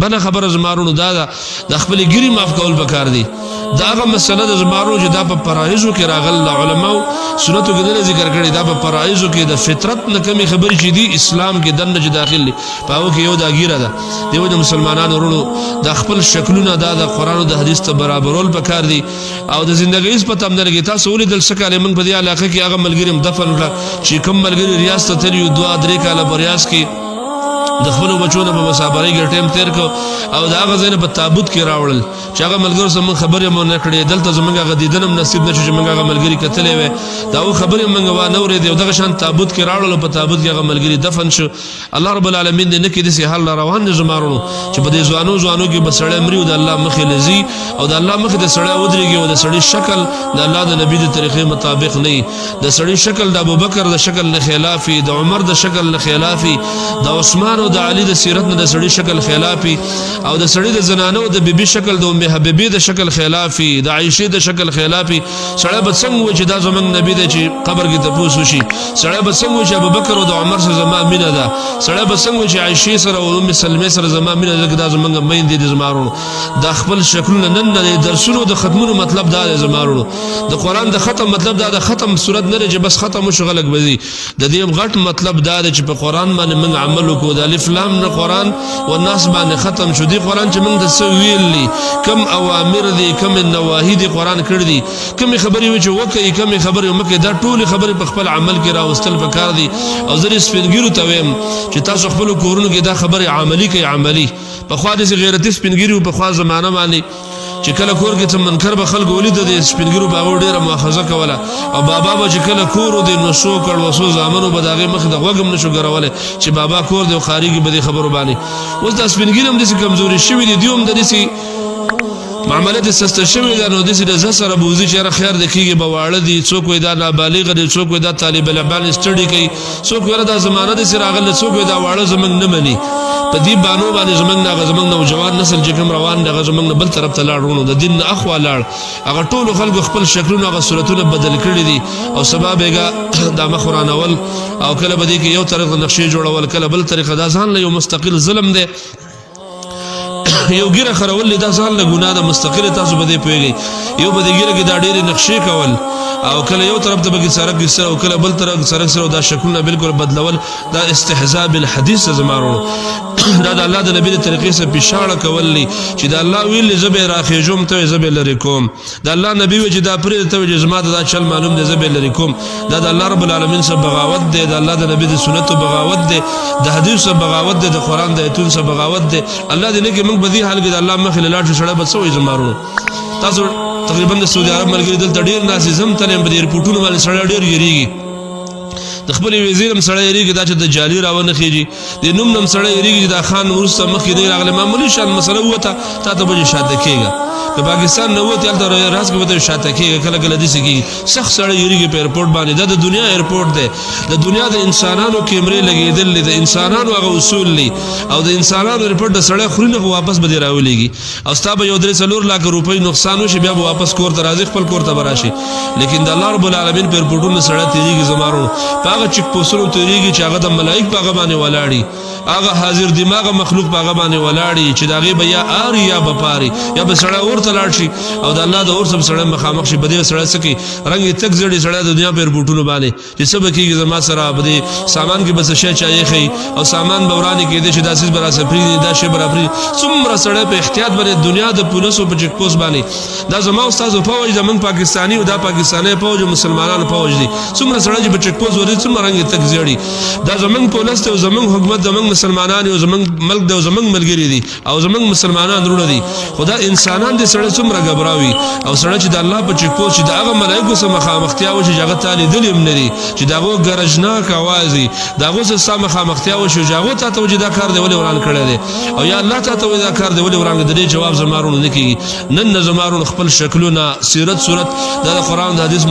بل خبر زمارونو دا د خپل ګری معاف کول پکار دي دا هغه مسله د زمارو چې دا په فرایضو کې راغل علماء سنتو کې ذکر کړي دا په فرایضو کې د فطرت نه کمی خبرې چې دي اسلام کې دنه چې داخل دي پاو کې یو دا ګیره ده دیو د مسلمانانو ورونو د خپل شکلونه دا د قران او د حدیث ته برابرول پکار دي او د ژوندۍ هیڅ پته هم نه لګي تاسو ولې دل سکاله موږ په دې علاقه کې هغه ملګری دفن کړ چې کوم ملګری ریاض ته تللی 2-3 کاله بریاض کې د خپل بچونو په مسابقه کې ټیم تیر کو او دا غزنه په تابوت کې راوړل چې هغه ملګرو سم خبره مونږ نه کړې دلته زمونږه غدیدنم نصیب نشو چې مونږه ملګری کتلې وې دا و خبره مونږ و نه ورې دی دغه شان تابوت کې راوړل په تابوت کې هغه ملګری دفن شو الله رب العالمین دې نه کې دې حال روان دي زمارونو چې په دې ځوانو کې بسړې مریو د الله مخې لذي او د الله مخې د سړې ودرېږي او د سړې شکل د الله د نبی د طریقې مطابق نه د سړې شکل د ابوبکر د شکل نه خلافي د عمر د شکل نه خلافي د عثمان او د علي د سیرت نه د سړی شکل خلافي او د سړی د زنانو د بیبي شکل د ام حبیبه د شکل خلافي د عائشه د شکل خلافي سړی به څنګه چې دا زمنګ نبی د چې قبر کې تپوس شي سړی به څنګه چې ابوبکر او د عمر سره زما مینه ده سړی به څنګه چې عائشه سره او ام سلمہ سره زما مینه ده دا زمنګ مین دي زمارونو د خپل شکلونه نن د درسونو د ختمونو مطلب دا زمارونو د قران د ختم مطلب دا د ختم صورت نه چې بس ختم شغلک بزي د دې غټ مطلب دا چې په قران باندې موږ عمل وکړو د الف لام نه قران والناس باندې ختم شو دی قران چې موږ د سویلی کم اوامر دي کم نواهی دي قران کړی دي کم خبرې و چې وکي کم خبرې مکه دا ټول خبرې په خپل عمل کې راوستل پکار دي او زری سپینګیرو ته ویم چې تاسو خپل کورونو کې دا خبره عملی کوي عملی په خوا د غیرت سپینګیرو په خوا زمانه باندې چې کله کور کې څه منکر به خلک ولید د سپینګیرو باغ ډیره مؤاخذه کوله او بابا به چې کله کور د نسو کړ وسو زامنو به دغه مخ د غوګم نشو ګرواله چې بابا کور د خارجي به خبرو باندې اوس د سپینګیرم د کمزوري شوی دي دیوم د دې معاملات سسته شوی دا نو د دې زسره بوزي چې خیر د کیږي بواړه دي څوک وي دا نابالغ دي څوک وي دا طالب العلم سټډي کوي څوک ور دا زمانه د سراغله څوک وي دا واړه زمنګ نه مني په دې بانو باندې زمنګ نوجوان نسل چې کوم روان دغه زمنګ بل طرف ته لاړونو د دین اخوا لاړ هغه ټول خلکو خپل شکلونه هغه صورتونه بدل کړي دي او سببګه د مخورانول او کله بده کې یو طریقه نقشې جوړول کله بل طریقه دا ځان له یو مستقل ظلم دی یو ګیره خرول دا ځان له ګناه د مستقل تاسو بده پیږي یو بده ګیره کې دا ډېر نقشې کول او کله یو طرف ته بګي سره کې سره او کله بل طرف سره دا شکلونه بالکل بدلول دا استهزاء بالحديث زمارو دا د الله د نبی د طریقې سره بشاړه کوللی چې دا الله ویل زبې راخېجوم ته زبې لری کوم دا الله نبی وجه دا پرې ته وجه زما دا چل معلوم دی زبې لری کوم دا د الله رب العالمین سره بغاوت دی دا الله د نبی د سنتو بغاوت دی د حدیث سره بغاوت دی د قران د ایتون سره بغاوت دی الله دې نه کې موږ بدی حال کې د الله مخ له لاړ شړه بسوي زمارو تاسو تقریبا د سعودي عرب ملګری دلته ډیر ناس زم تلم په دې پټونو باندې سره ډیر یریږي د خپل وزیرم سره یریږي دا چې د جالي راونه خيږي د نوم نم سره یریږي دا خان ورسته مخ کې دی راغله معمولی شان مسله وته تا ته به شاته کېږي د پاکستان نو ته تل راز کې به شاته کېږي کله کله د سګي سخت سره یریږي په ایرپورټ باندې د دنیا ایرپورټ دی د دنیا د انسانانو کیمرې لګېدل د انسانانو هغه اصول لري او د انسانانو ایرپورټ د سړی خوري نه واپس به راولېږي او ستاسو یو 3 لک روپۍ نقصان وشي بیا به واپس کور ته راځي خپل کور ته براشي لیکن د الله رب العالمین په ایرپورټونو سره تیریږي زمارو هغه چک پوسونو تیریږي چې هغه د ملائک په هغه باندې ولاړی هغه حاضر دماغ مخلوق په هغه باندې ولاړی چې داغه بیا اری یا بپاری یا بسړی ورته لاړ شي او د الله د اور سم سړی مخامخ شي بده سړی سکی رنگ تک زړی سړی د دنیا په ایرپورټونو باندې چې سبا کېږي زما سره بده سامان کې بس شي چایي خي او سامان بورانی کې د شي داسې برا سفری دا شی برابري څومره سړی په احتیاط باندې دنیا د پولیسو په چک پوس باندې دا زما استاد فوج د من پاکستانی او دا پاکستاني فوج مسلمانانو فوج دي څومره سړی په چک پوس ورته څومره رنگ تک زړی دا زمنګ پولیس ته زمنګ حکومت زمنګ مسلمانان او زمنګ ملک د زمنګ ملګری دي او زمنګ مسلمانان ورونه دي خدا انسانان دي سړی څومره غبراوي او سړی چې د الله په چک پوس چې د هغه ملائکه سره مخامختیا و چې هغه تعالی دلیم نری چې داغه ګرجناک اوازي داغه سره مخامختیا و چې هغه ته توجه دا کار دی ولې وران کړی دی او یا الله ته توجه دا کار دی ولې وران دی جواب زمارونه نکي نن زمارونه خپل شکلونه سیرت صورت د قران د حدیث